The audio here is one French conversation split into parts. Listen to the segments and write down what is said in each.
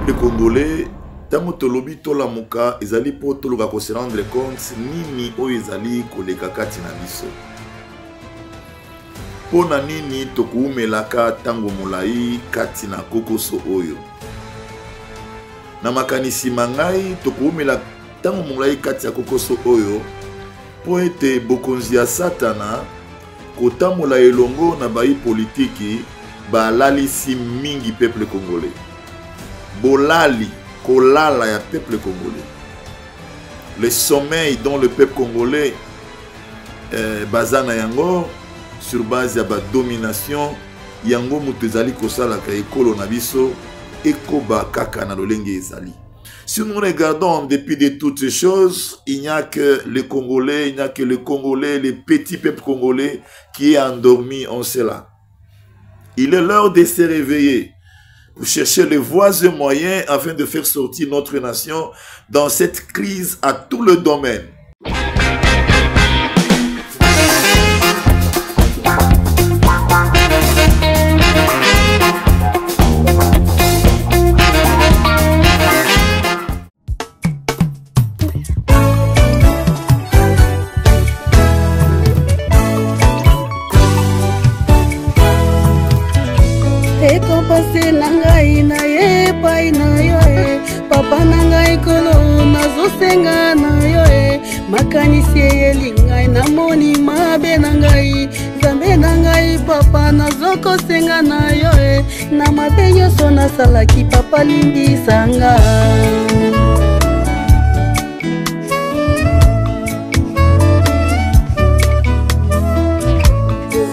peuple congolais, tango tolobi tolamuka ezali po toluka ko se rendre compte nini oyo ezali koleka kati na biso. Pona nini tokuumelaka tango molai kati na kokoso oyo. Na makanisi mangai tokuumela tango molai kati ya kokoso oyo po ete bokonzi ya satana kotambola elongo na bayi politiki balalisi mingi peuple congolais. Bolali kolala ya peuple congolais. Le sommeil dont le peuple congolais bazana yango sur base ya ba domination yango mutu ezali kosala ka ekolo na biso ekoba kaka na lolenge ezali. Si nous regardons en dépit de toutes ces choses, il n'y a que les Congolais, il n'y a que les Congolais, les petits peuples congolais qui est endormi en cela. Il est l'heure de se réveiller pour chercher les voies et moyens afin de faire sortir notre nation dans cette crise à tout le domaine. Pase nangai na ye pai na yo e papa nangai kolo nazo senga na yo e makanisi elingai na moni mabe nangai zambe nangai papa nazo ko senga na yo e na mabe nyonso nasalaki papa limbisanga.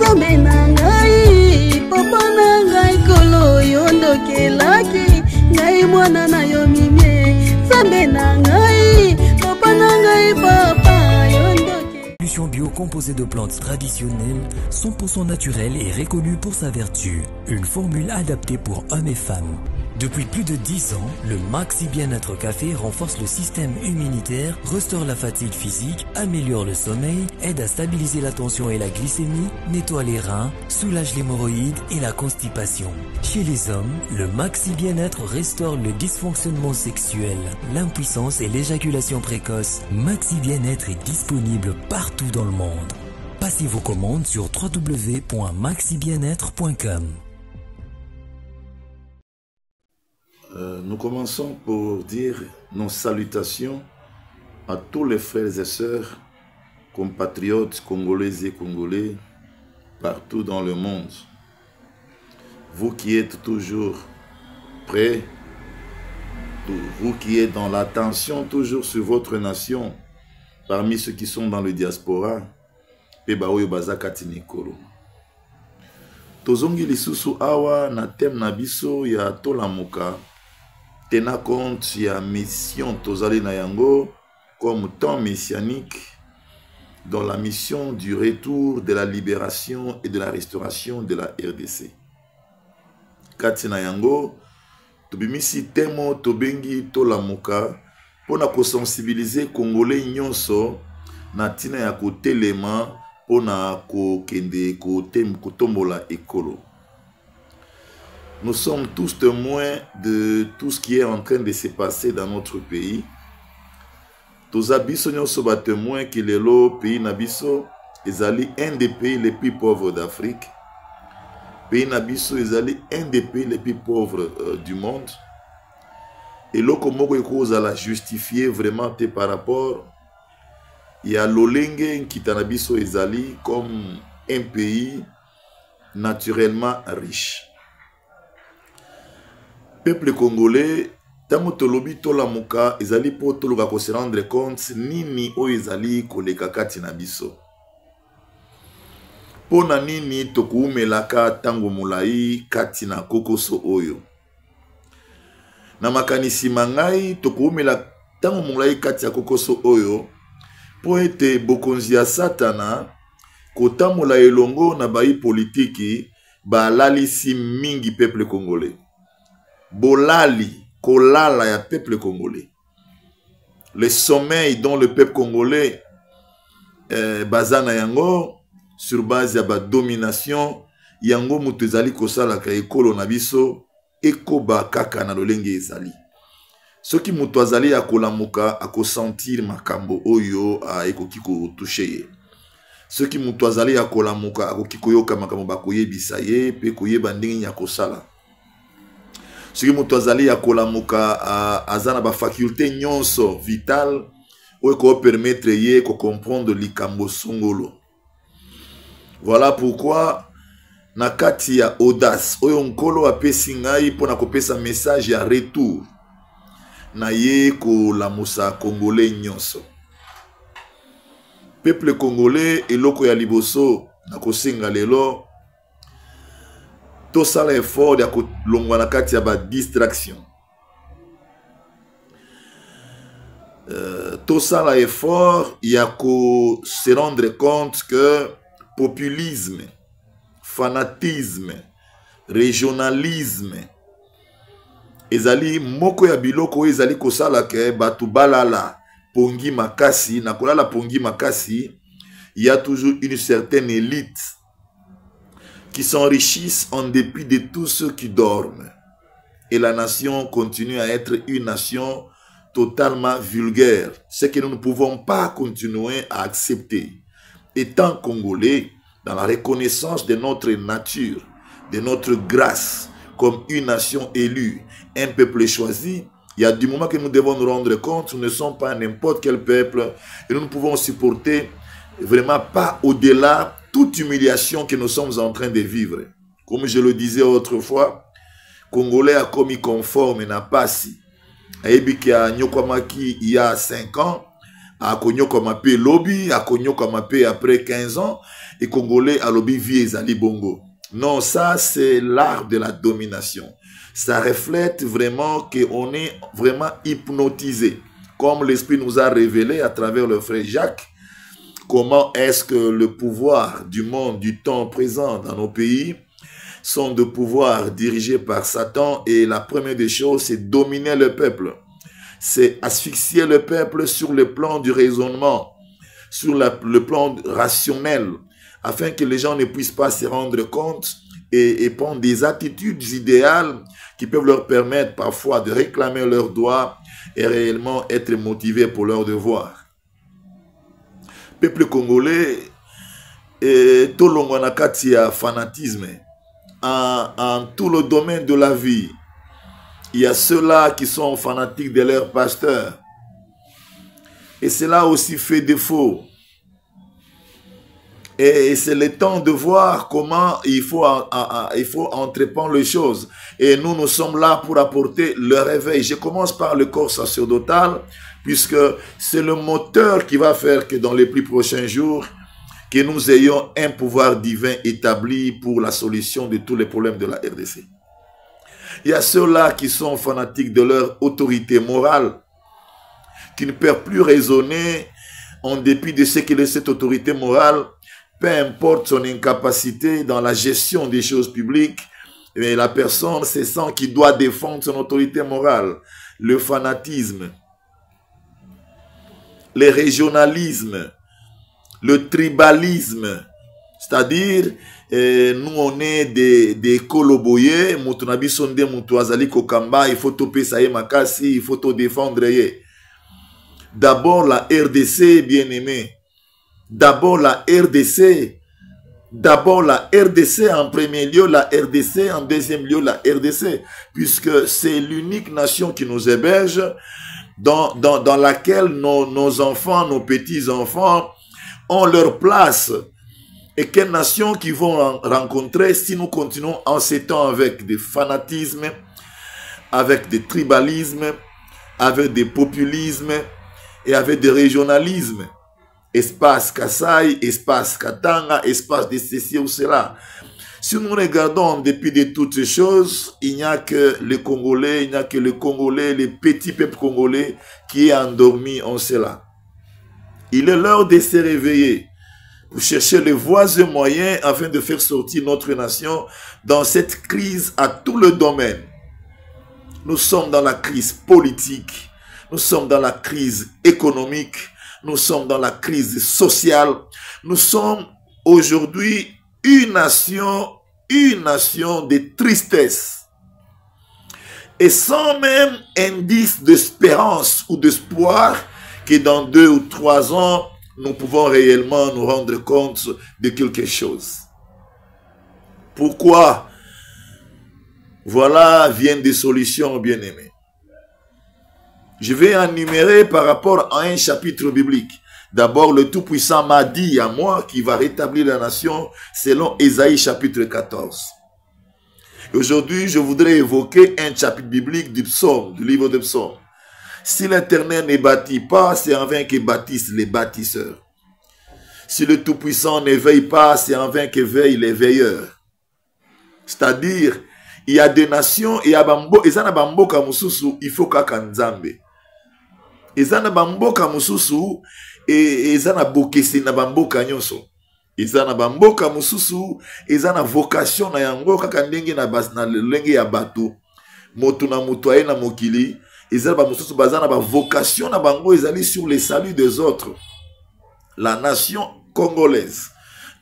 Zambe nangai papa nangai kolo yondo kelaki ngai mwana na yo mimie zambe nangai papa nangai papa yondo ke. Solution bio composée de plantes traditionnelles 100% naturelle et reconnue pour sa vertu. Une formule adaptée pour hommes et femmes. Depuis plus de 10 ans, le Maxi Bien-être Café renforce le système immunitaire, restaure la fatigue physique, améliore le sommeil, aide à stabiliser la tension et la glycémie, nettoie les reins, soulage l'hémorroïde et la constipation. Chez les hommes, le Maxi Bien-être restaure le dysfonctionnement sexuel, l'impuissance et l'éjaculation précoce. Maxi Bien-être est disponible partout dans le monde. Passez vos commandes sur www.maxibienêtre.com. Nous commençons pour dire nos salutations à tous les frères et sœurs, compatriotes congolais et congolais, partout dans le monde. Vous qui êtes toujours prêts, vous qui êtes dans l'attention toujours sur votre nation, parmi ceux qui sont dans le diaspora, Pebaoyo Bazakati Nikolo. Tozongi lisusu awa na tem na biso ya tolamuka. Tena compte ya mission tozali na yango comme temps messianique dans la mission du retour de la libération et de la restauration de la RDC. Kati na yango tobimisi temo tobengi tolamuka pona ko sensibiliser congolais nyonso na tina ya kotelema pona ko kende ko tombola ekolo. Nous sommes tous témoins de tout ce qui est en train de se passer dans notre pays. Tous abisso nyonso ba témoins que le pays nabiso ezali un des pays les plus pauvres d'Afrique. Pays nabiso ezali un des pays les plus pauvres du monde. Et loko moko ekoza la justifier vraiment te par rapport ya lolenge kitanabiso ezali comme un pays naturellement riche. Peuple congolais, tango tolobi tolamuka ezali po toluka ko se rendre compte nini oyo ezali koleka kati na biso. Pona nini tokuumelaka tango molai kati na kokoso oyo. Na makanisi mangai tokuumela tango molai kati ya kokoso oyo po ete bokonzi ya satana kotambola elongo na bayi politiki balalisi mingi peuple congolais. Bolali kolala ya peuple congolais. Le sommeil dont le peuple congolais bazana yango sur base ya ba domination yango mutu ezali kosala ka ekolo na biso ekoba kaka na lolenge ezali. Ce qui mutu azali ya kolamuka akosentir makambo oyo ekoki kotouche. Ce qui mutu azali ya kolamuka akoki koyoka makambo bakoyebisa ye pe koyeba ndenge ya kosala. Ce qui mutu azali ya kolamuka azana ba faculté nyonso vital oyo ko permettre ye ko comprendre likambo songolo. Voilà pourquoi na kati ya audace oyo nkolo apesi ngai pona kopesa message ya retour na ye ko lamusa congolais nyonso. Peuple congolais eloko ya liboso na kosenga lelo tosala effort ya kolongwa na kati ya ba distraction. Tosala effort ya ko se rendre compte que populisme, fanatisme, régionalisme ezali moko ya biloko ezali kosala ke batu balala pongi makasi. Na kolala pongi makasi, il y a toujours une certaine élite qui s'enrichissent en dépit de tous ceux qui dorment. Et la nation continue à être une nation totalement vulgaire. Ce que nous ne pouvons pas continuer à accepter. Étant congolais, dans la reconnaissance de notre nature, de notre grâce, comme une nation élue, un peuple choisi, il y a du moment que nous devons nous rendre compte, nous ne sommes pas n'importe quel peuple et nous ne pouvons supporter vraiment pas au-delà toute humiliation que nous sommes en train de vivre. Comme je le disais autrefois, Congolais a commis conforme n'a pas si. Ayebi a Nyokwamaki il y a 5 ans, a Konyokwamapé lobby, a Konyokwamapé après 15 ans, et Congolais a lobby vie Ali Bongo. Non, ça c'est l'art de la domination. Ça reflète vraiment qu'on est vraiment hypnotisé. Comme l'Esprit nous a révélé à travers le frère Jacques, comment est-ce que le pouvoir du monde, du temps présent dans nos pays, sont de pouvoir dirigés par Satan. Et la première des choses, c'est dominer le peuple. C'est asphyxier le peuple sur le plan du raisonnement, sur le plan rationnel, afin que les gens ne puissent pas se rendre compte et prendre des attitudes idéales qui peuvent leur permettre parfois de réclamer leurs droits et réellement être motivés pour leurs devoirs. Peuple congolais, tout le monde a fanatisme en tout le domaine de la vie. Il y a ceux-là qui sont fanatiques de leur pasteur. Et cela aussi fait défaut. Et c'est le temps de voir comment il faut entreprendre les choses. Et nous sommes là pour apporter le réveil. Je commence par le corps sacerdotal, puisque c'est le moteur qui va faire que dans les plus prochains jours, que nous ayons un pouvoir divin établi pour la solution de tous les problèmes de la RDC. Il y a ceux-là qui sont fanatiques de leur autorité morale, qui ne peuvent plus raisonner en dépit de ce que cette autorité morale, peu importe son incapacité dans la gestion des choses publiques, mais la personne se sent qu'il doit défendre son autorité morale. Le fanatisme, le régionalisme, le tribalisme, c'est-à-dire nous on est des koloboye, mutunabi sonde mutuazali kokamba, il faut toper saye makasi, il faut to défendre ye. D'abord la RDC, bien aimé. D'abord la RDC. D'abord la RDC en premier lieu, la RDC en deuxième lieu, la RDC. Puisque c'est l'unique nation qui nous héberge, dans laquelle nos enfants, nos petits-enfants ont leur place. Et quelle nation qui vont rencontrer si nous continuons en ces temps avec des fanatismes, avec des tribalismes, avec des populismes et avec des régionalismes. Espace Kassai, espace Katanga, espace de ceci ou cela. Si nous regardons en dépit de toutes ces choses, il n'y a que les Congolais, il n'y a que les Congolais, les petits peuples congolais qui est endormi en cela. Il est l'heure de se réveiller pour chercher les voies et moyens afin de faire sortir notre nation dans cette crise à tout le domaine. Nous sommes dans la crise politique, nous sommes dans la crise économique, nous sommes dans la crise sociale. Nous sommes aujourd'hui une nation de tristesse. et sans même indice d'espérance ou d'espoir que dans 2 ou 3 ans, nous pouvons réellement nous rendre compte de quelque chose. Pourquoi? Voilà viennent des solutions, bien-aimés. Je vais énumérer par rapport à un chapitre biblique. D'abord, le Tout-Puissant m'a dit à moi qu'il va rétablir la nation selon Ésaïe chapitre 14. Aujourd'hui, je voudrais évoquer un chapitre biblique du psaume, du livre de psaumes. Si l'Éternel ne bâtit pas, c'est en vain que bâtissent les bâtisseurs. Si le Tout-Puissant ne veille pas, c'est en vain que veillent les veilleurs. C'est-à-dire, il y a des nations, il y a bamboka mususu, il faut kakanzambe. Ezana bamboka mususu, et ezana bokese na bamboka nyonso. Ezana bamboka mususu, ezana vocation na yango kaka ndenge na lenge ya bato. Moto na mutu aye na mokili, ezana ba mususu bazana ba vocation na bango ezali sur le salut des autres. La nation congolaise,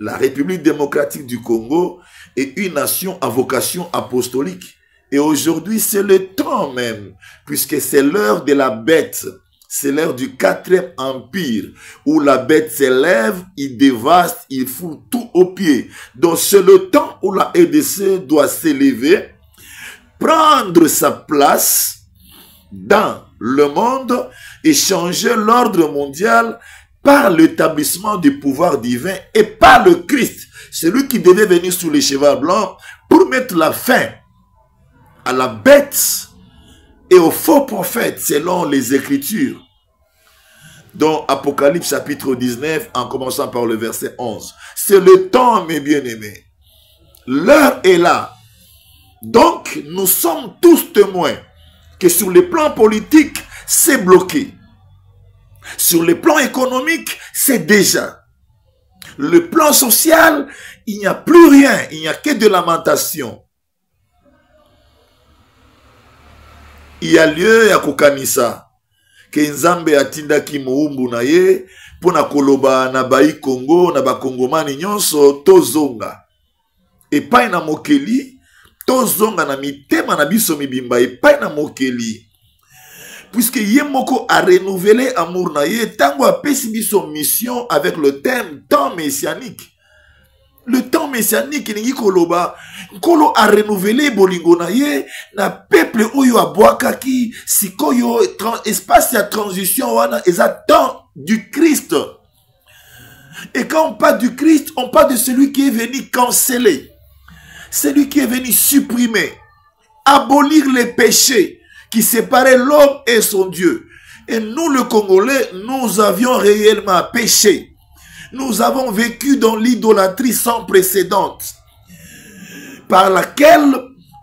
la République démocratique du Congo est une nation à vocation apostolique. Et aujourd'hui, c'est le temps même, puisque c'est l'heure de la bête. C'est l'heure du 4e empire, où la bête s'élève, il dévaste, il fout tout au pied. Donc c'est le temps où la RDC doit s'élever, prendre sa place dans le monde et changer l'ordre mondial par l'établissement du pouvoir divin et par le Christ, celui qui devait venir sur les chevaux blancs pour mettre la fin à la bête et aux faux prophètes selon les Écritures. Dans Apocalypse chapitre 19, en commençant par le verset 11. C'est le temps, mes bien-aimés. L'heure est là. Donc, nous sommes tous témoins que sur le plan politique, c'est bloqué. Sur le plan économique, c'est déjà. Le plan social, il n'y a plus rien. Il n'y a que de lamentation. Il y a lieu à Kokanisa. Que Nzambe atindaki muumbu na ye, pona koloba na bayi Congo, na ba Kongomani nyonso, tozonga. Epai na mokeli, tozonga na mitema na biso mibimba, epai na mokeli. Puisque Yemoko a renouvelé amour na ye, tango a pesi biso mission avec le thème temps messianique. Le temps messianique, ningi koloba, Kolo a renouvelé bolingo na ye, na peuple oyo abwakaki, sikoyo, espace de transition, wana, eza temps du Christ. Et quand on parle du Christ, on parle de celui qui est venu canceller, celui qui est venu supprimer, abolir les péchés qui séparaient l'homme et son Dieu. Et nous, le Congolais, nous avions réellement péché. Nous avons vécu dans l'idolâtrie sans précédent, par laquelle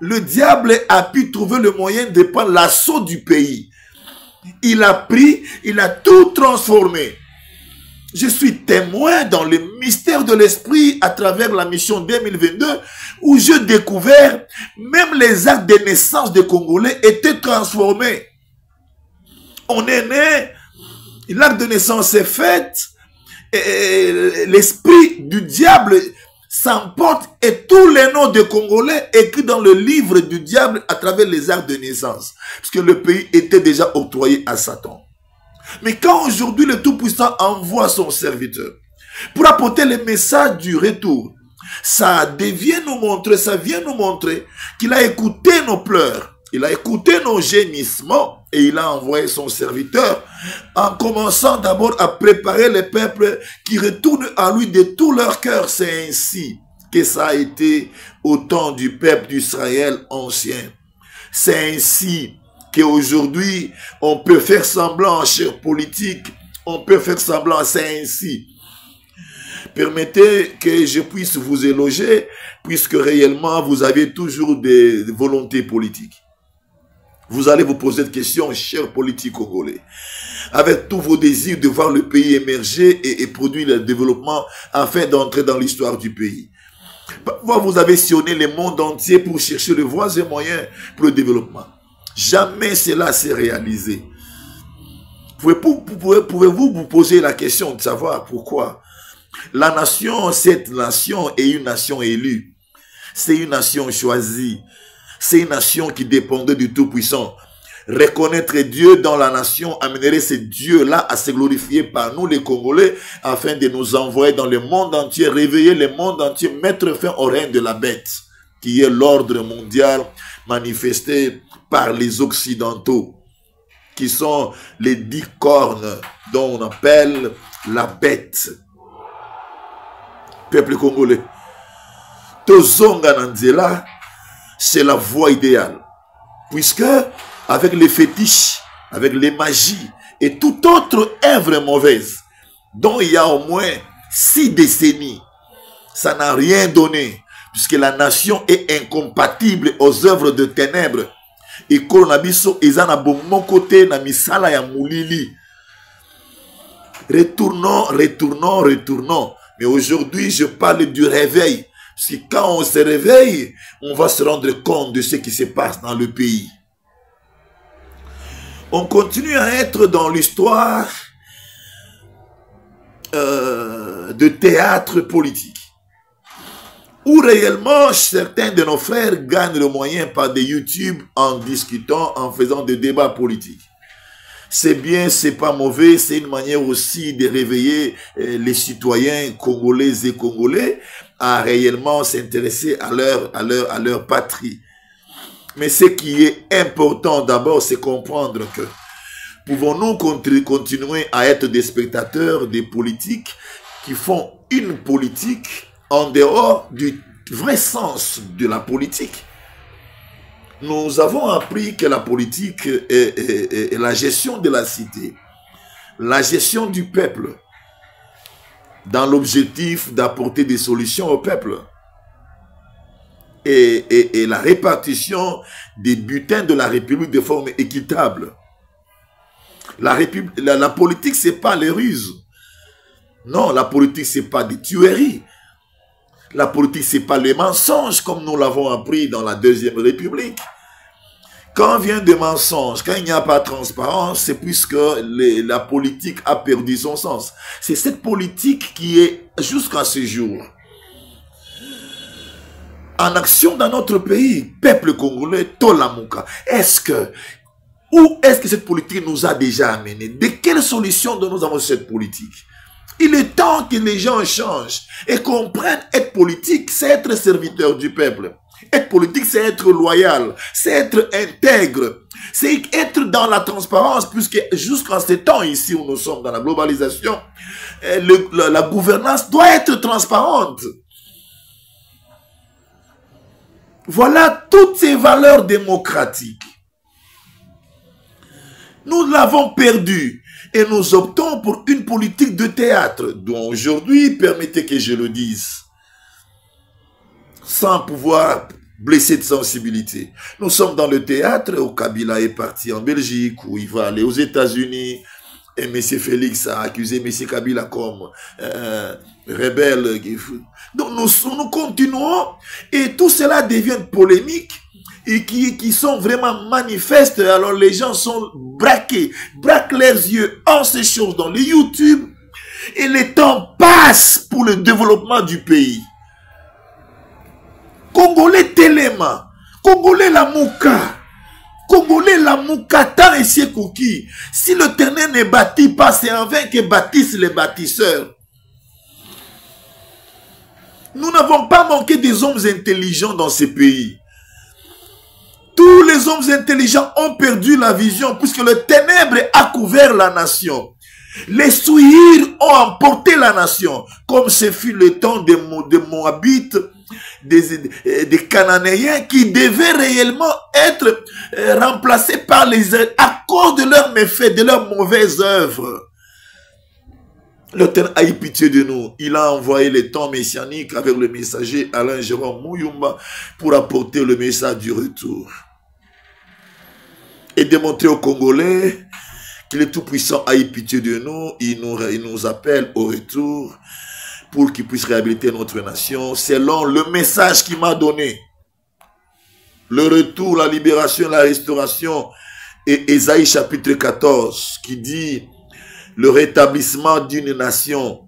le diable a pu trouver le moyen de prendre l'assaut du pays. Il a pris, il a tout transformé. Je suis témoin dans le mystère de l'esprit à travers la mission 2022 où j'ai découvert même les actes de naissance des Congolais étaient transformés. On est né, l'acte de naissance est fait, et l'esprit du diable s'emporte et tous les noms de Congolais écrits dans le livre du diable à travers les actes de naissance. Parce que le pays était déjà octroyé à Satan. Mais quand aujourd'hui le Tout-Puissant envoie son serviteur pour apporter le message du retour, ça vient nous montrer qu'il a écouté nos pleurs, il a écouté nos gémissements et il a envoyé son serviteur en commençant d'abord à préparer les peuples qui retournent à lui de tout leur cœur. C'est ainsi que ça a été au temps du peuple d'Israël ancien. C'est ainsi qu'aujourd'hui on peut faire semblant en chair politique, on peut faire semblant, c'est ainsi. Permettez que je puisse vous éloger puisque réellement vous avez toujours des volontés politiques. Vous allez vous poser des questions, chers politiques congolais. Avec tous vos désirs de voir le pays émerger et produire le développement afin d'entrer dans l'histoire du pays. Parfois, vous avez sillonné le monde entier pour chercher les voies et moyens pour le développement. Jamais cela s'est réalisé. Pouvez-vous vous poser la question de savoir pourquoi? La nation, cette nation est une nation élue. C'est une nation choisie. c'est une nation qui dépendait du Tout-Puissant. Reconnaître Dieu dans la nation amènerait ces dieux-là à se glorifier par nous les Congolais afin de nous envoyer dans le monde entier, réveiller le monde entier, mettre fin au règne de la bête, qui est l'ordre mondial manifesté par les Occidentaux, qui sont les 10 cornes dont on appelle la bête. Peuple congolais, Tozonga Nanzela, c'est la voie idéale, puisque avec les fétiches, avec les magies et toute autre œuvre mauvaise, dont il y a au moins 6 décennies, ça n'a rien donné, puisque la nation est incompatible aux œuvres de ténèbres. Et Koronabiso, ils en ont bon côté, na misala ya moulili. Retournons. Mais aujourd'hui, je parle du réveil. Parce que quand on se réveille, on va se rendre compte de ce qui se passe dans le pays. On continue à être dans l'histoire de théâtre politique, où réellement certains de nos frères gagnent le moyen par des YouTube en discutant, en faisant des débats politiques. C'est bien, c'est pas mauvais, c'est une manière aussi de réveiller les citoyens congolais et congolais à réellement s'intéresser à leur patrie. Mais ce qui est important d'abord, c'est comprendre que pouvons-nous continuer à être des spectateurs des politiques qui font une politique en dehors du vrai sens de la politique. Nous avons appris que la politique est la gestion de la cité, la gestion du peuple, dans l'objectif d'apporter des solutions au peuple. Et la répartition des butins de la République de forme équitable. La politique, ce n'est pas les ruses. Non, la politique, ce n'est pas des tueries. La politique, ce n'est pas les mensonges, comme nous l'avons appris dans la Deuxième République. Quand vient des mensonges, quand il n'y a pas de transparence, c'est puisque la politique a perdu son sens. C'est cette politique qui est, jusqu'à ce jour, en action dans notre pays, peuple congolais, Tolamuka. Où est-ce que cette politique nous a déjà amené? De quelle solution nous avons cette politique? Il est temps que les gens changent et comprennent être politique, c'est être serviteur du peuple. Être politique, c'est être loyal, c'est être intègre, c'est être dans la transparence, puisque jusqu'en ces temps ici où nous sommes dans la globalisation, la gouvernance doit être transparente. Voilà toutes ces valeurs démocratiques. Nous l'avons perdu et nous optons pour une politique de théâtre dont aujourd'hui, permettez que je le dise, sans pouvoir blesser de sensibilité. Nous sommes dans le théâtre où Kabila est parti en Belgique, où il va aller aux États-Unis, et M. Félix a accusé M. Kabila comme rebelle. Donc nous continuons et tout cela devient polémique et qui sont vraiment manifestes. Alors les gens sont braqués, braquent leurs yeux en ces choses dans les YouTube et le temps passe pour le développement du pays. Congolais Téléma, Congolais Lamouka, Congolais Lamouka, tant et c'est cookie. Si le terrain ne bâtit pas, c'est en vain que bâtissent les bâtisseurs. Nous n'avons pas manqué des hommes intelligents dans ces pays. Tous les hommes intelligents ont perdu la vision puisque le ténèbre a couvert la nation. Les souillures ont emporté la nation, comme ce fut le temps des Moabites, des Cananéens qui devaient réellement être remplacés par les à cause de leurs méfaits, de leurs mauvaises œuvres. L'Éternel a eu pitié de nous. Il a envoyé les temps messianiques avec le messager Alain Jérôme Mouyumba pour apporter le message du retour. Et démontrer aux Congolais que le Tout-Puissant a eu pitié de nous. Il nous appelle au retour pour qu'il puisse réhabiliter notre nation selon le message qu'il m'a donné. Le retour, la libération, la restauration. Et Ésaïe chapitre 14 qui dit le rétablissement d'une nation.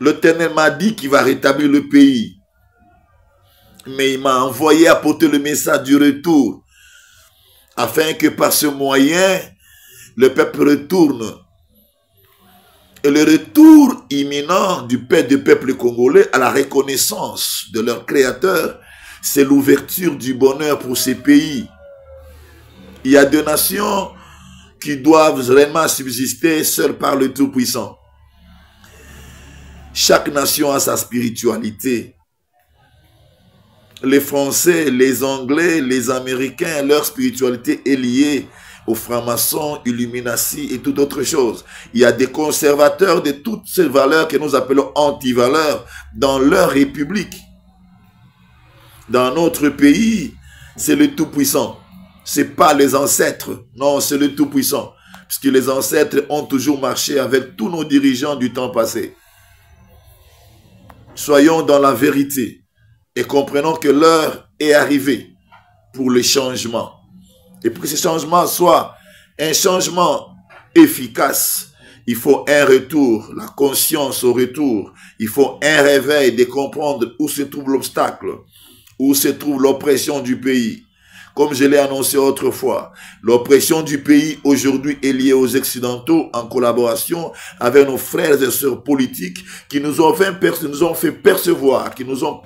L'Éternel m'a dit qu'il va rétablir le pays. Mais il m'a envoyé apporter le message du retour, afin que par ce moyen, le peuple retourne. Et le retour imminent du père du peuple congolais à la reconnaissance de leur créateur, c'est l'ouverture du bonheur pour ces pays. Il y a deux nations qui doivent vraiment subsister seules par le Tout-Puissant. Chaque nation a sa spiritualité. Les Français, les Anglais, les Américains, leur spiritualité est liée aux francs-maçons, Illuminati et toute autre chose. Il y a des conservateurs de toutes ces valeurs que nous appelons anti-valeurs dans leur république. Dans notre pays, c'est le Tout-Puissant. Ce n'est pas les ancêtres. Non, c'est le Tout-Puissant. Puisque les ancêtres ont toujours marché avec tous nos dirigeants du temps passé. Soyons dans la vérité et comprenons que l'heure est arrivée pour le changement. Et pour que ce changement soit un changement efficace, il faut un retour, la conscience au retour. Il faut un réveil de comprendre où se trouve l'obstacle, où se trouve l'oppression du pays. Comme je l'ai annoncé autrefois, l'oppression du pays aujourd'hui est liée aux Occidentaux en collaboration avec nos frères et sœurs politiques qui nous ont fait percevoir, qui nous ont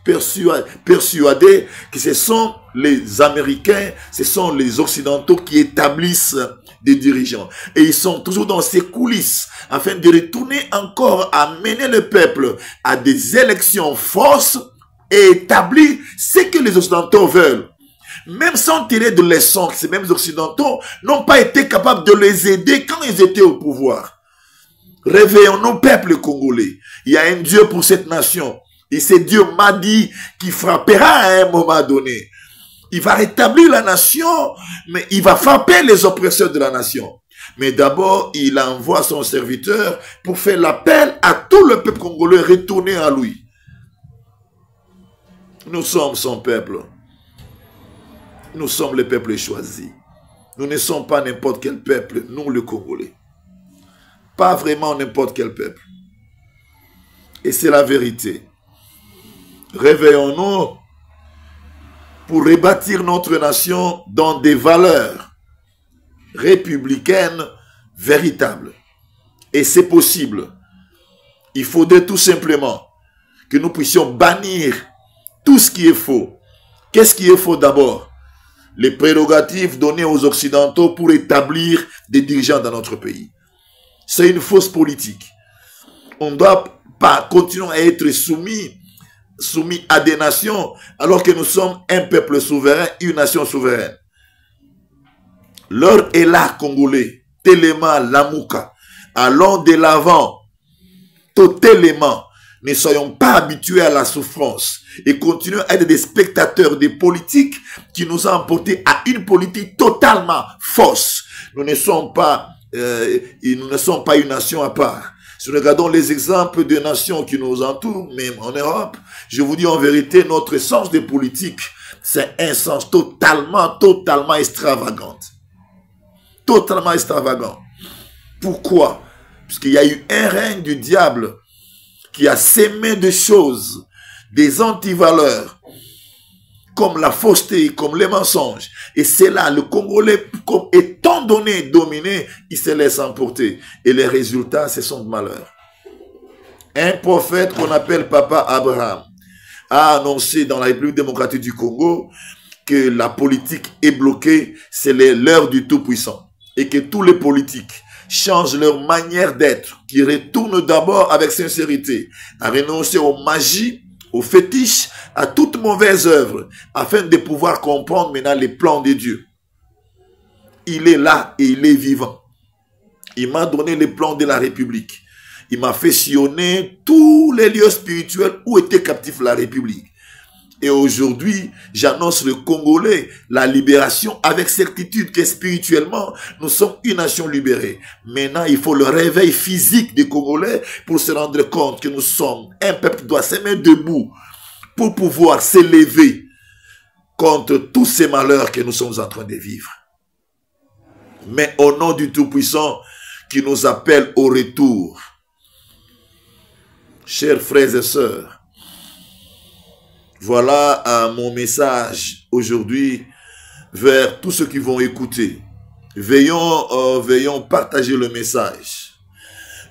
persuadés que ce sont les Américains, ce sont les Occidentaux qui établissent des dirigeants. Et ils sont toujours dans ces coulisses afin de retourner encore à mener le peuple à des élections fausses et établir ce que les Occidentaux veulent. Même sans tirer de leçons, ces mêmes Occidentaux n'ont pas été capables de les aider quand ils étaient au pouvoir. Réveillons-nous, peuple congolais. Il y a un Dieu pour cette nation. Et c'est Dieu m'a dit qu'il frappera à un moment donné. Il va rétablir la nation, mais il va frapper les oppresseurs de la nation. Mais d'abord, il envoie son serviteur pour faire l'appel à tout le peuple congolais retourner à lui. Nous sommes son peuple. Nous sommes le peuple choisi. Nous ne sommes pas n'importe quel peuple, nous le Congolais. Pas vraiment n'importe quel peuple. Et c'est la vérité. Réveillons-nous pour rebâtir notre nation dans des valeurs républicaines véritables. Et c'est possible. Il faudrait tout simplement que nous puissions bannir tout ce qui est faux. Qu'est-ce qui est faux d'abord? Les prérogatives données aux Occidentaux pour établir des dirigeants dans notre pays. C'est une fausse politique. On ne doit pas continuer à être soumis à des nations alors que nous sommes un peuple souverain, une nation souveraine. L'heure est là, Congolais. Téléma, Lamouka. Allons de l'avant. Totalement. Ne soyons pas habitués à la souffrance et continuons à être des spectateurs des politiques qui nous ont emportés à une politique totalement fausse. Nous ne sommes pas une nation à part. Si nous regardons les exemples de nations qui nous entourent, même en Europe, je vous dis en vérité, notre sens de politique, c'est un sens totalement extravagant. Totalement extravagant. Pourquoi? Parce qu'il y a eu un règne du diable qui a sémé des choses, des antivaleurs, comme la fausseté, comme les mensonges. Et c'est là, le Congolais, étant donné, dominé, il se laisse emporter. Et les résultats, ce sont de malheur. Un prophète qu'on appelle Papa Abraham a annoncé dans la République démocratique du Congo que la politique est bloquée, c'est l'heure du Tout-Puissant. Et que tous les politiques changent leur manière d'être, qui retournent d'abord avec sincérité, à renoncer aux magies, aux fétiches, à toute mauvaise œuvre, afin de pouvoir comprendre maintenant les plans de Dieu. Il est là et il est vivant. Il m'a donné les plans de la République. Il m'a fait sillonner tous les lieux spirituels où était captif la République. Et aujourd'hui, j'annonce le Congolais, la libération avec certitude que spirituellement, nous sommes une nation libérée. Maintenant, il faut le réveil physique des Congolais pour se rendre compte que nous sommes un peuple qui doit se mettre debout pour pouvoir s'élever contre tous ces malheurs que nous sommes en train de vivre. Mais au nom du Tout-Puissant qui nous appelle au retour, chers frères et sœurs, Voilà mon message aujourd'hui vers tous ceux qui vont écouter. Veillons partager le message.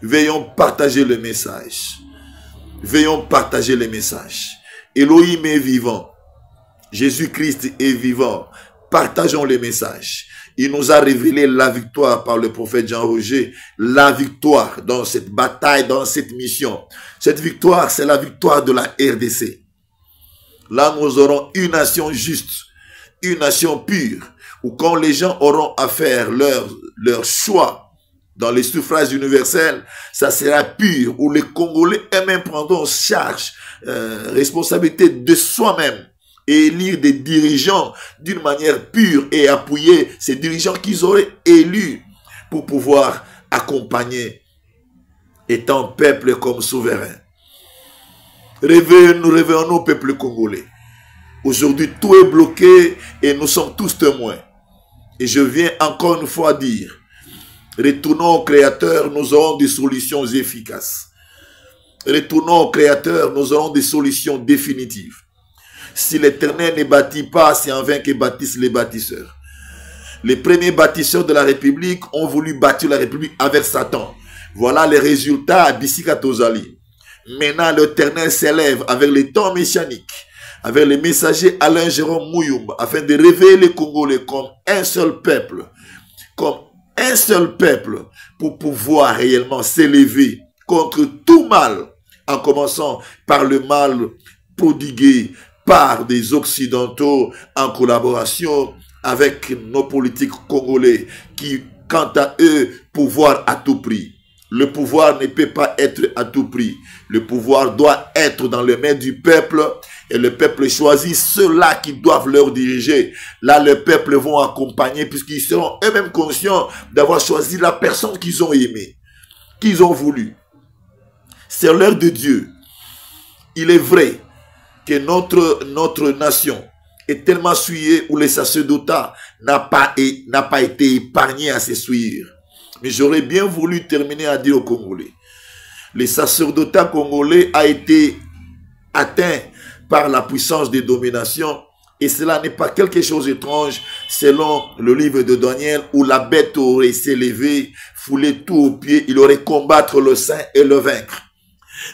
Veillons partager le message. Veillons partager les messages. Elohim est vivant. Jésus-Christ est vivant. Partageons les messages. Il nous a révélé la victoire par le prophète Jean-Roger. La victoire dans cette bataille, dans cette mission. Cette victoire, c'est la victoire de la RDC. Là, nous aurons une nation juste, une nation pure, où quand les gens auront à faire leur choix dans les suffrages universels, ça sera pur, où les Congolais eux-mêmes prendront charge, responsabilité de soi-même et élire des dirigeants d'une manière pure et appuyer ces dirigeants qu'ils auraient élus pour pouvoir accompagner étant peuple comme souverain. Réveillons-nous, peuple congolais. Aujourd'hui, tout est bloqué et nous sommes tous témoins. Et je viens encore une fois dire, retournons au Créateur, nous aurons des solutions efficaces. Retournons au Créateur, nous aurons des solutions définitives. Si l'Éternel ne bâtit pas, c'est en vain que bâtissent les bâtisseurs. Les premiers bâtisseurs de la République ont voulu bâtir la République avec Satan. Voilà les résultats à Bissika Tozali. Maintenant, l'Éternel s'élève avec les temps messianiques, avec les messagers Alain Jérôme Mouyumba, afin de réveiller les Congolais comme un seul peuple, pour pouvoir réellement s'élever contre tout mal, en commençant par le mal prodigué par des Occidentaux en collaboration avec nos politiques congolais qui, quant à eux, pouvoir à tout prix. Le pouvoir ne peut pas être à tout prix. Le pouvoir doit être dans les mains du peuple et le peuple choisit ceux-là qui doivent leur diriger. Là, le peuple vont accompagner puisqu'ils seront eux-mêmes conscients d'avoir choisi la personne qu'ils ont aimée, qu'ils ont voulu. C'est l'heure de Dieu. Il est vrai que notre nation est tellement souillée où les sacerdotat n'a pas été épargné à se souillir. Mais j'aurais bien voulu terminer à dire aux Congolais. Le sacerdotat congolais a été atteint par la puissance des dominations et cela n'est pas quelque chose d'étrange selon le livre de Daniel où la bête aurait s'élevé, foulé tout aux pieds, il aurait combattre le saint et le vaincre.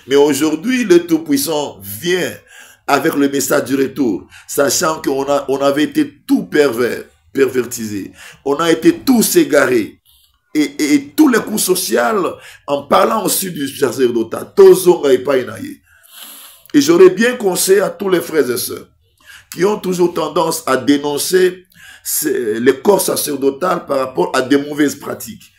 Mais aujourd'hui, le Tout-Puissant vient avec le message du retour, sachant qu'on avait été tout pervertisé, on a été tous égarés. Et tous les coups sociaux, en parlant aussi du sacerdotat, et j'aurais bien conseillé à tous les frères et sœurs qui ont toujours tendance à dénoncer les corps sacerdotaux par rapport à des mauvaises pratiques.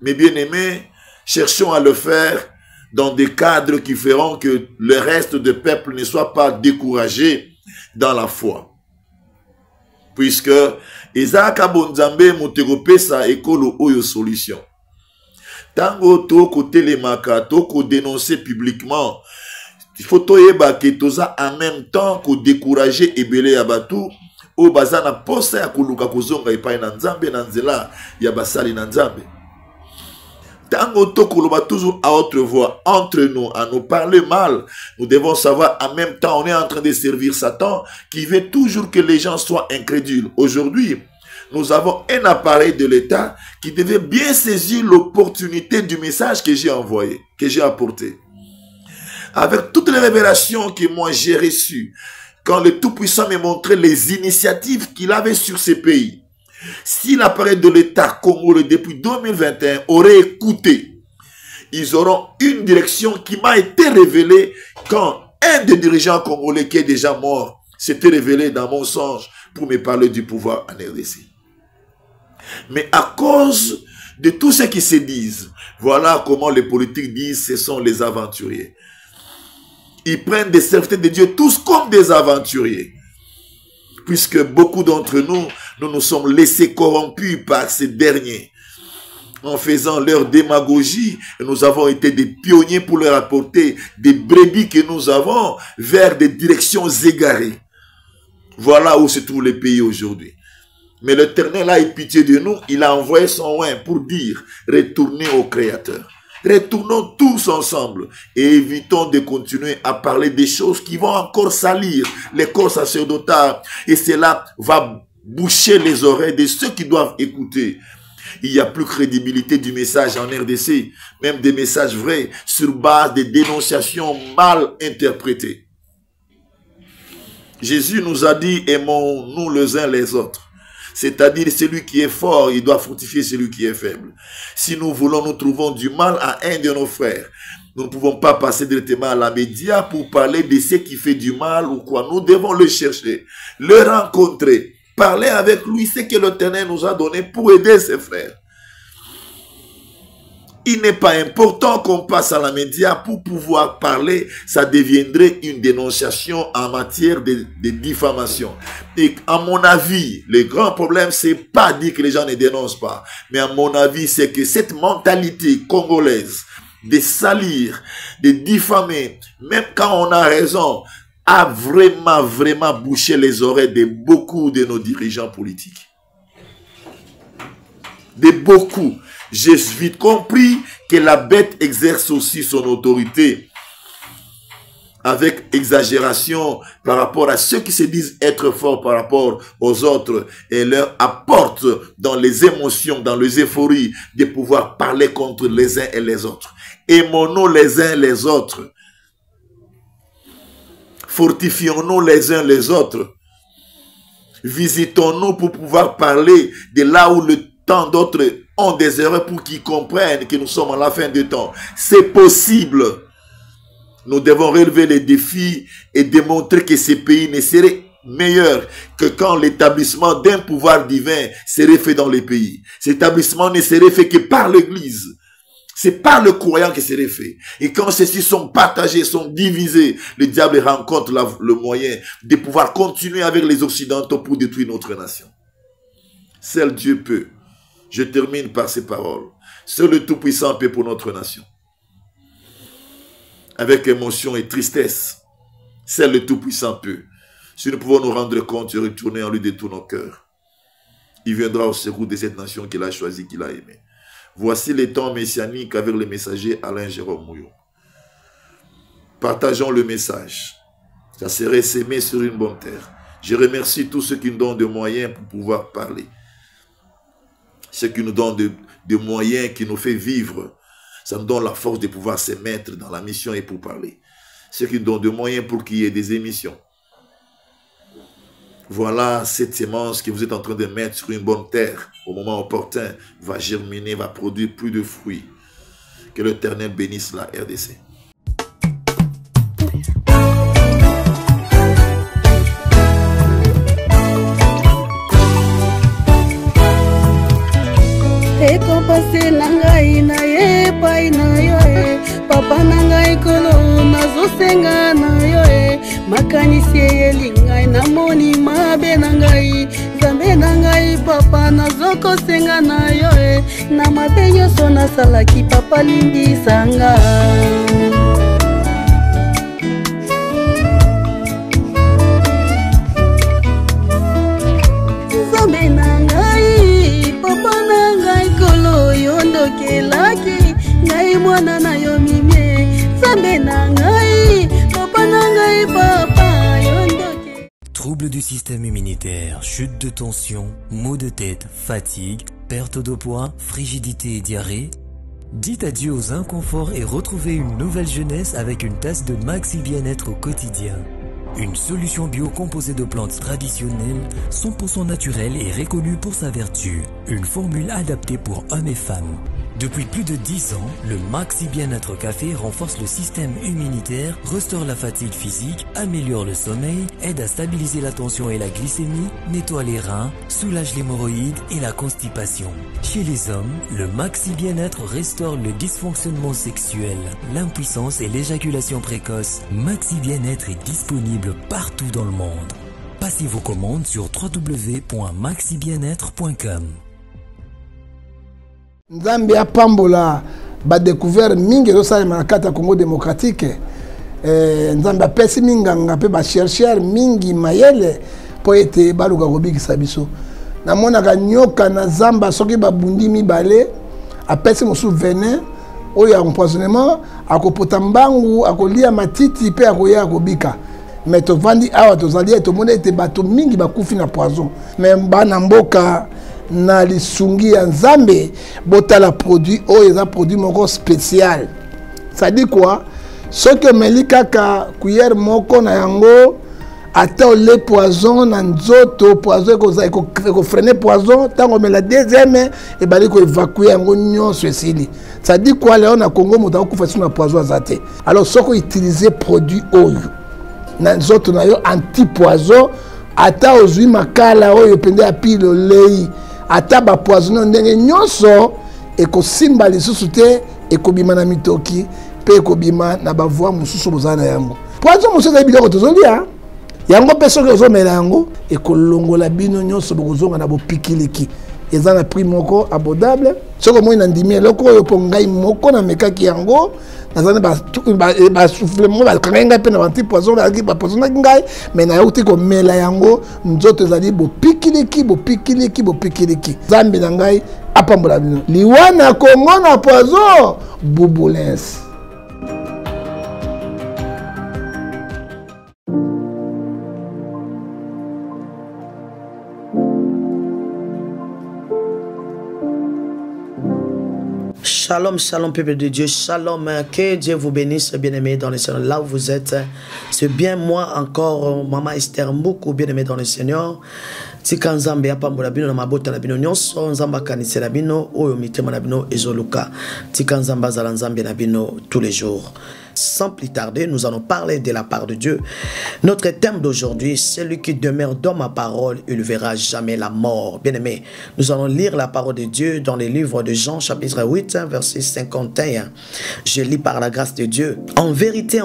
Mais bien aimés, cherchons à le faire dans des cadres qui feront que le reste du peuple ne soit pas découragé dans la foi. Puisque Ezaka Bonzambe Motegopesa ekolo oyo solution. Tango toko telemaka, toko dénoncer publiquement, il faut toyeba ke toza en même temps ko décourager ebele ya batu o bazana posa ya koluka kozonga epai na Nzambe na nzela ya basali na Nzambe. Tango tokoloba toujours à haute voix entre nous, à nous parler mal, nous devons savoir en même temps, on est en train de servir Satan qui veut toujours que les gens soient incrédules. Aujourd'hui, nous avons un appareil de l'État qui devait bien saisir l'opportunité du message que j'ai envoyé, que j'ai apporté. Avec toutes les révélations que moi j'ai reçues, quand le Tout-Puissant m'a montré les initiatives qu'il avait sur ces pays, si l'appareil de l'État congolais depuis 2021 aurait écouté, ils auront une direction qui m'a été révélée quand un des dirigeants congolais qui est déjà mort s'était révélé dans mon songe pour me parler du pouvoir en RDC. Mais à cause de tout ce qui se disent, voilà comment les politiques disent ce sont les aventuriers. Ils prennent des serviteurs de Dieu tous comme des aventuriers. Puisque beaucoup d'entre nous, nous nous sommes laissés corrompus par ces derniers. En faisant leur démagogie, nous avons été des pionniers pour leur apporter des brebis que nous avons vers des directions égarées. Voilà où se trouvent les pays aujourd'hui. Mais l'Éternel a eu pitié de nous, il a envoyé son oint pour dire, retournez au Créateur. Retournons tous ensemble et évitons de continuer à parler des choses qui vont encore salir les corps sacerdotaux. Et cela va boucher les oreilles de ceux qui doivent écouter. Il n'y a plus crédibilité du message en RDC, même des messages vrais, sur base des dénonciations mal interprétées. Jésus nous a dit, aimons-nous les uns les autres. C'est-à-dire, celui qui est fort, il doit fortifier celui qui est faible. Si nous voulons, nous trouvons du mal à un de nos frères. Nous ne pouvons pas passer directement à la média pour parler de ce qui fait du mal ou quoi. Nous devons le chercher, le rencontrer, parler avec lui, ce que l'Éternel nous a donné pour aider ses frères. Il n'est pas important qu'on passe à la média pour pouvoir parler. Ça deviendrait une dénonciation en matière de diffamation. Et à mon avis, le grand problème, c'est pas dire que les gens ne dénoncent pas. Mais à mon avis, c'est que cette mentalité congolaise de salir, de diffamer, même quand on a raison, a vraiment bouché les oreilles de beaucoup de nos dirigeants politiques. De beaucoup. J'ai vite compris que la bête exerce aussi son autorité avec exagération par rapport à ceux qui se disent être forts par rapport aux autres et leur apporte dans les émotions, dans les euphories de pouvoir parler contre les uns et les autres. Aimons-nous les uns les autres. Fortifions-nous les uns les autres. Visitons-nous pour pouvoir parler de là où le temps d'autres ont des erreurs pour qu'ils comprennent que nous sommes à la fin du temps. C'est possible. Nous devons relever les défis et démontrer que ces pays ne seraient meilleurs que quand l'établissement d'un pouvoir divin serait fait dans les pays. Cet établissement ne serait fait que par l'Église. C'est par le croyant que serait fait. Et quand ceux-ci sont partagés, sont divisés, le diable rencontre le moyen de pouvoir continuer avec les Occidentaux pour détruire notre nation. Seul Dieu peut. Je termine par ces paroles. Seul le Tout-Puissant peut pour notre nation. Avec émotion et tristesse, seul le Tout-Puissant peut. Si nous pouvons nous rendre compte et retourner en lui de tout nos cœurs, il viendra au secours de cette nation qu'il a choisie, qu'il a aimée. Voici les temps messianiques avec le messager Alain Jérôme Mouillon. Partageons le message. Ça serait s'aimer sur une bonne terre. Je remercie tous ceux qui nous donnent des moyens pour pouvoir parler. Ceux qui nous donnent des moyens qui nous fait vivre. Ça nous donne la force de pouvoir se mettre dans la mission et pour parler. Ceux qui nous donnent des moyens pour qu'il y ait des émissions. Voilà cette sémence que vous êtes en train de mettre sur une bonne terre. Au moment opportun, va germiner, va produire plus de fruits. Que l'Éternel bénisse la RDC. Ekompase nangai na ye pai na yo e papa nangai kolo nazosenga na yo e makanisi elingai namoni mabe nangai zambe nangai papa nazokosenga na yo e na mabe nyonso nasalaki papa limbisanga. Zambe nangai papa nangai kolo yondokelaki ngai mwana na yo mimie zambe nangai papa nangai papa yondoke. Troubles du système immunitaire, chute de tension, maux de tête, fatigue, perte de poids, frigidité et diarrhée. Dites adieu aux inconforts et retrouvez une nouvelle jeunesse avec une tasse de Maxi Bien-être au quotidien. Une solution bio composée de plantes traditionnelles, 100% naturelle et reconnue pour sa vertu. Une formule adaptée pour hommes et femmes. Depuis plus de 10 ans, le Maxi Bien-être Café renforce le système immunitaire, restaure la fatigue physique, améliore le sommeil, aide à stabiliser la tension et la glycémie, nettoie les reins, soulage l'hémorroïde et la constipation. Chez les hommes, le Maxi Bien-être restaure le dysfonctionnement sexuel, l'impuissance et l'éjaculation précoce. Maxi Bien-être est disponible partout dans le monde. Passez vos commandes sur www.maxibienêtre.com. Nzambe ya pambola ba découvert mingi zo salema na kata Congo démocratique. Nzambe apesi minganga pe ba chercheur mingi mayele po ete baluka kobikisa biso. Namonaka nyoka na zamba soki babundi mibale apesi mosu venin oyo empoisonnement akopota mbangu akolia matiti pe akoya akobika mais tovandi awa tozali tomona ete bato mingi bakufi na poison mais bana mboka na lisungi ya Nzambe botala produit oyo eza produit moko spécial. Ça dit quoi? Ce que meli kaka cuillère moko na yango ata le poison na nzoto poison ko freiner poison tango me la deuxième et bali ko évacuer yango nyonso esili. Ça dit quoi léon na Congo moto akufa sur na poison azate. Alors soko utiliser produit oyo na nzoto na yo anti poison ata ozui makala oyo pende ya pile lei ata ba poison ndenge nyonso ekosimba lisusu te ekobima na mitoki pe ekobima na bavoi mosusu bozana yango poison mosusu biloko tozolia yango pe soki ozomela yango ekolongola bino nyonso bokozonga na bopikiliki eza na prix moko abordable soko moi na ndimi eloko oyo po ngai moko na mekaki yango nazana ba souffle mo ba kanga pe na anti poison ba poison ngai mais na yote ko mela yango nzoto ezali bopikiliki Zambi na ngai apambola bino liwana Kongo na poison bubulens. Shalom, shalom, peuple de Dieu, shalom, que Dieu vous bénisse, bien-aimés dans le Seigneur, là où vous êtes, c'est bien moi encore, Maman Esther Mboukou, bien-aimé dans le Seigneur, tika nzambe apambola bino na mabota na bino nyonso nzamba kanisela bino oyo mitema na bino ezoluka tika nzamba zala nzambe na bino tous les jours. Sans plus tarder, nous allons parler de la part de Dieu. Notre thème d'aujourd'hui, celui qui demeure dans ma parole, il ne verra jamais la mort. Bien-aimés, nous allons lire la parole de Dieu dans les livres de Jean, chapitre 8, verset 51. Je lis par la grâce de Dieu. En vérité,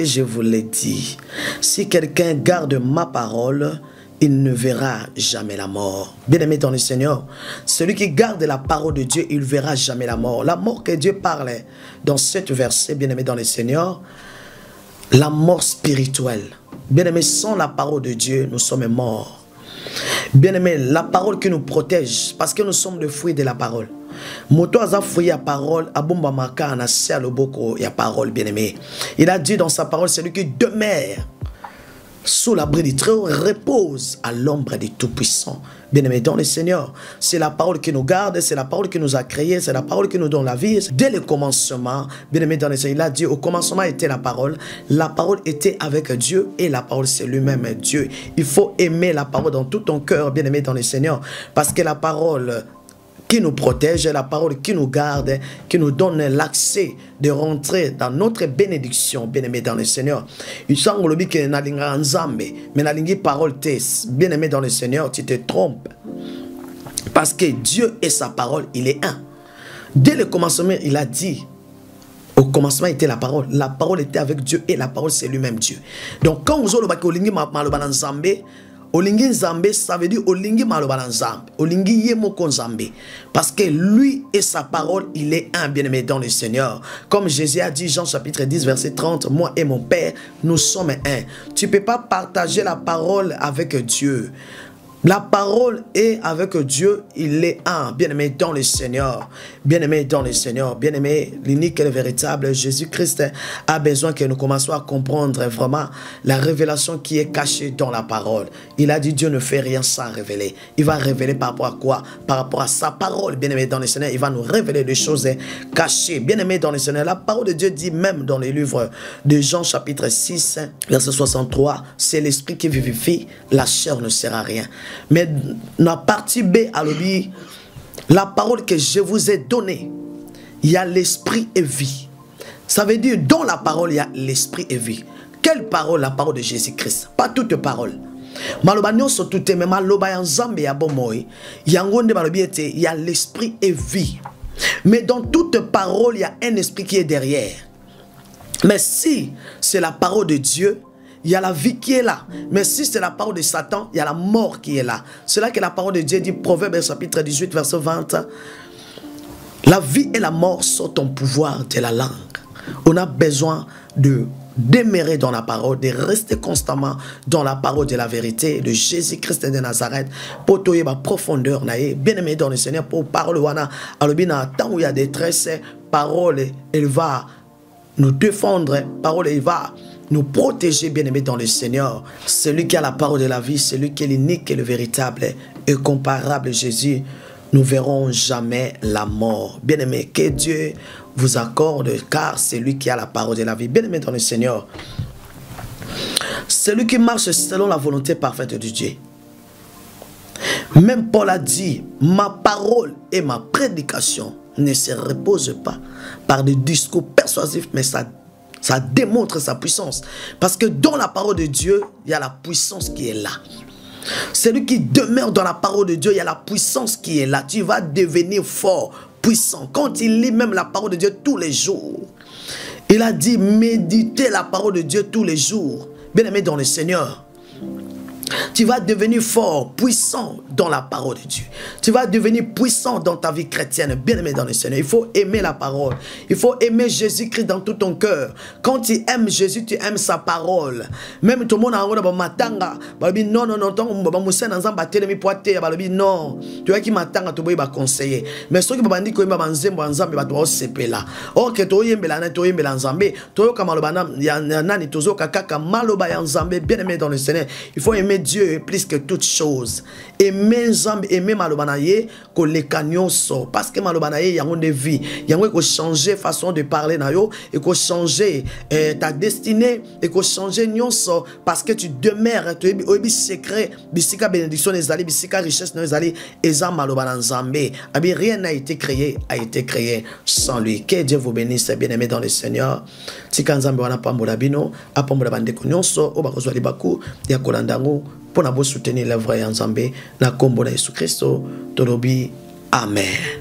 je vous l'ai dit, si quelqu'un garde ma parole, il ne verra jamais la mort. Bien-aimé dans le Seigneur, celui qui garde la parole de Dieu, il ne verra jamais la mort. La mort que Dieu parle dans cet verset, bien-aimé dans le Seigneur, la mort spirituelle. Bien-aimé, sans la parole de Dieu, nous sommes morts. Bien-aimé, la parole qui nous protège, parce que nous sommes le fruit de la parole. Moto aza fruit ya parole, abomba maka na se aloboko ya parole, bien-aimé. Il a dit dans sa parole, celui qui demeure sous l'abri du Très-Haut repose à l'ombre du Tout-Puissant. Bien-aimé dans le Seigneur, c'est la parole qui nous garde, c'est la parole qui nous a créés, c'est la parole qui nous donne la vie. Dès le commencement, bien-aimé dans le Seigneur, il a dit au commencement était la parole était avec Dieu et la parole c'est lui-même Dieu. Il faut aimer la parole dans tout ton cœur, bien-aimé dans le Seigneur, parce que la parole qui nous protège, la parole qui nous garde, qui nous donne l'accès de rentrer dans notre bénédiction, bien-aimé dans le Seigneur. Il semble que nalinga nzambe, mais nalingi parole tes, bien-aimé dans le Seigneur, tu te trompes. Parce que Dieu et sa parole, il est un. Dès le commencement, il a dit, au commencement était la parole était avec Dieu et la parole c'est lui-même Dieu. Donc quand vous avez olingi maloba nzambe, olingi nzambe, ça veut dire olingi maloba nzambe, olingi yemoko nzambe, parce que lui et sa parole, il est un, bien-aimé dans le Seigneur. Comme Jésus a dit, Jean chapitre 10, verset 30, moi et mon Père, nous sommes un. Tu ne peux pas partager la parole avec Dieu. La parole est avec Dieu, il est un, bien-aimé dans le Seigneur, bien-aimé dans le Seigneur, bien-aimé, l'unique et le véritable Jésus-Christ a besoin que nous commencions à comprendre vraiment la révélation qui est cachée dans la parole. Il a dit Dieu ne fait rien sans révéler. Il va révéler par rapport à quoi? Par rapport à sa parole, bien-aimé dans le Seigneur, il va nous révéler des choses cachées, bien-aimé dans le Seigneur. La parole de Dieu dit même dans les livres de Jean chapitre 6, verset 63, c'est l'esprit qui vivifie, la chair ne sert à rien. Mais la partie B, la parole que je vous ai donnée, il y a l'esprit et vie. Ça veut dire, dans la parole, il y a l'esprit et vie. Quelle parole? La parole de Jésus-Christ. Pas toute parole. Maloba nyonso tout mais maloba ya nzambe ya bomoy, yangonde malobi ete, il y a l'esprit et vie. Mais dans toute parole, il y a un esprit qui est derrière. Mais si c'est la parole de Dieu, il y a la vie qui est là. Mais si c'est la parole de Satan, il y a la mort qui est là. C'est là que la parole de Dieu dit, Proverbe chapitre 18, verset 20. La vie et la mort sont au pouvoir de la langue. On a besoin de demeurer dans la parole, de rester constamment dans la parole de la vérité de Jésus-Christ de Nazareth pour toyer ma profondeur, bien aimé dans le Seigneur, pour parler wana alobina tant où il y a détresse, parole, elle va nous défendre, parole, elle va nous protéger, bien-aimés dans le Seigneur. Celui qui a la parole de la vie, celui qui est l'unique et le véritable et comparable Jésus, nous verrons jamais la mort. Bien-aimés, que Dieu vous accorde, car c'est lui qui a la parole de la vie. Bien-aimés dans le Seigneur, celui qui marche selon la volonté parfaite de Dieu. Même Paul a dit, ma parole et ma prédication ne se reposent pas par des discours persuasifs, mais ça démontre sa puissance. Parce que dans la parole de Dieu, il y a la puissance qui est là. Celui qui demeure dans la parole de Dieu, il y a la puissance qui est là. Tu vas devenir fort, puissant. Quand il lit même la parole de Dieu tous les jours, il a dit, méditez la parole de Dieu tous les jours. Bien-aimé dans le Seigneur, tu vas devenir fort, puissant dans la parole de Dieu. Tu vas devenir puissant dans ta vie chrétienne, bien-aimé dans le Seigneur. Il faut aimer la parole. Il faut aimer Jésus-Christ dans tout ton cœur. Quand tu aimes Jésus, tu aimes sa parole. Même tout le monde a un matanga. Non, non, non, non. Tu vois qui matanga, tu vas conseiller. Mais ceux qui m'ont dit que tu vas nzambe, tu vas seper là. Ok, tu vas yembela, tu vas yembela nzambe. Tu vas kamalobana, yanani, tu vas kaka maloba nzambe, bien-aimé dans le Seigneur. Il faut aimer Dieu plus que toute chose. Aimer Nzambe, aimer malobanaye, que les canyons sortent. Parce que malobanaye, il y a une vie. Il y a une changer façon de parler nayo, et que changer ta destinée, et que changer nyonso, parce que tu demeures, tu es secret, bisika bénédiction les alliés, bisika richesse les alliés, eza malobana Nzambe. Rien n'a été créé sans lui. Que Dieu vous bénisse, bien-aimés dans le Seigneur. Tika Nzambe wana pambola bino, apambola bandeko nyonso, obakozwa libaku, ya kolandango, pour nous soutenir l'œuvre de Nzambe na kombo na Yesu Kristo tolobi amen.